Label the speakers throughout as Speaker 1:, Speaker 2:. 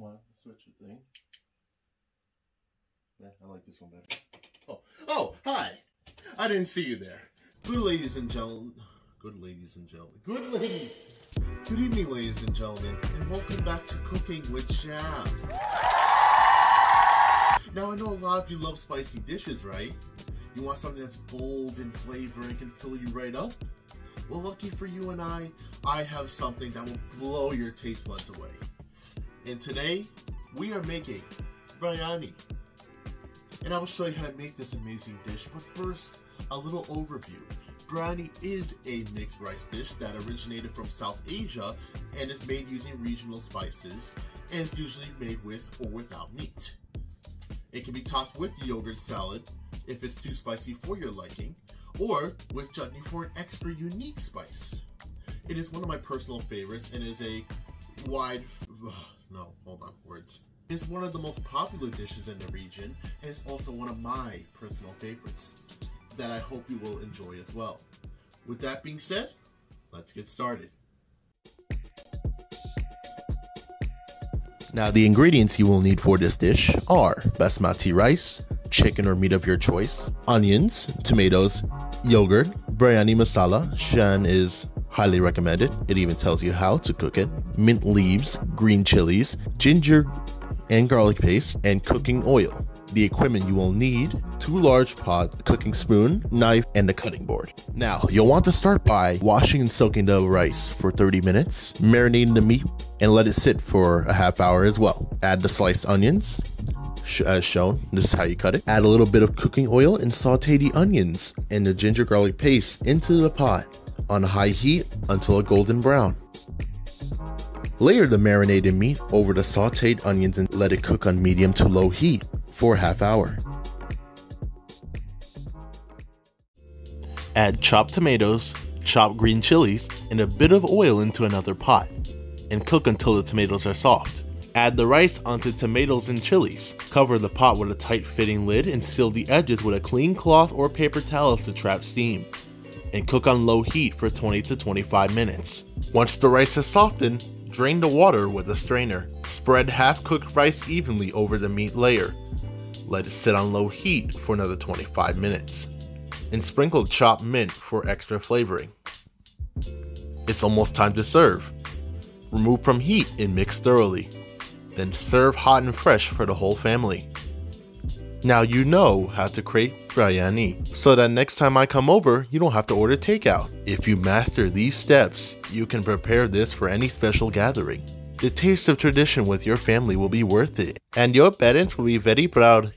Speaker 1: Come on, switch the thing. Yeah, I like this one better. Oh, hi! I didn't see you there. Good ladies and gentlemen. Good ladies and gentlemen. Good ladies! Good evening, ladies and gentlemen, and welcome back to Cooking with Shaab. Now, I know a lot of you love spicy dishes, right? You want something that's bold in flavor and can fill you right up? Well, lucky for you and I have something that will blow your taste buds away. And today, we are making biryani. And I will show you how to make this amazing dish, but first, a little overview. Biryani is a mixed rice dish that originated from South Asia and is made using regional spices and is usually made with or without meat. It can be topped with yogurt salad if it's too spicy for your liking, or with chutney for an extra unique spice. It is one of my personal favorites and is a wide... It's one of the most popular dishes in the region, and it's also one of my personal favorites that I hope you will enjoy as well. With that being said, let's get started. Now, the ingredients you will need for this dish are basmati rice, chicken or meat of your choice, onions, tomatoes, yogurt, biryani masala, shan is highly recommended, it even tells you how to cook it, mint leaves, green chilies, ginger and garlic paste, and cooking oil. The equipment you will need: 2 large pots, a cooking spoon, knife, and a cutting board. Now, you'll want to start by washing and soaking the rice for 30 minutes, marinating the meat, and let it sit for a half hour as well. Add the sliced onions, as shown. This is how you cut it. Add a little bit of cooking oil and saute the onions and the ginger garlic paste into the pot on high heat until a golden brown. Layer the marinated meat over the sauteed onions and let it cook on medium to low heat for a half hour. Add chopped tomatoes, chopped green chilies, and a bit of oil into another pot, and cook until the tomatoes are soft. Add the rice onto tomatoes and chilies. Cover the pot with a tight-fitting lid and seal the edges with a clean cloth or paper towels to trap steam, and cook on low heat for 20 to 25 minutes. Once the rice is softened, drain the water with a strainer. Spread half-cooked rice evenly over the meat layer. Let it sit on low heat for another 25 minutes. And sprinkle chopped mint for extra flavoring. It's almost time to serve. Remove from heat and mix thoroughly. Then serve hot and fresh for the whole family. Now you know how to create biryani, so that next time I come over, you don't have to order takeout. If you master these steps, you can prepare this for any special gathering. The taste of tradition with your family will be worth it, and your parents will be very proud.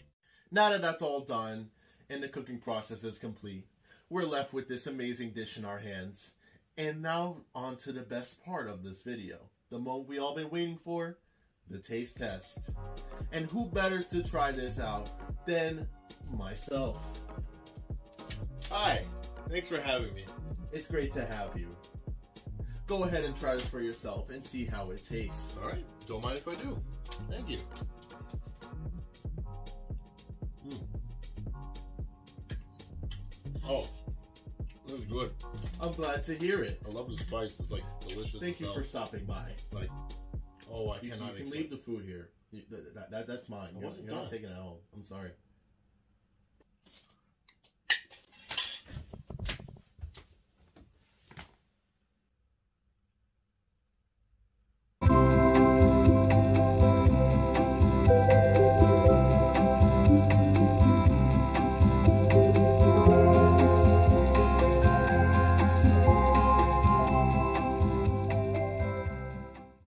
Speaker 1: Now that that's all done, and the cooking process is complete, we're left with this amazing dish in our hands. And now on to the best part of this video, the moment we all been waiting for, the taste test. And who better to try this out than myself? Hi, thanks for having me. It's great to have you. Go ahead and try this for yourself and see how it tastes.
Speaker 2: All right, don't mind if I do.
Speaker 1: Thank you.
Speaker 2: Oh, this is good.
Speaker 1: I'm glad to hear it.
Speaker 2: I love the spice. It's like delicious.
Speaker 1: Thank you for stopping by.
Speaker 2: Like, oh, I
Speaker 1: You
Speaker 2: cannot.
Speaker 1: can leave the food here. That's mine. You're not taking it home. I'm sorry.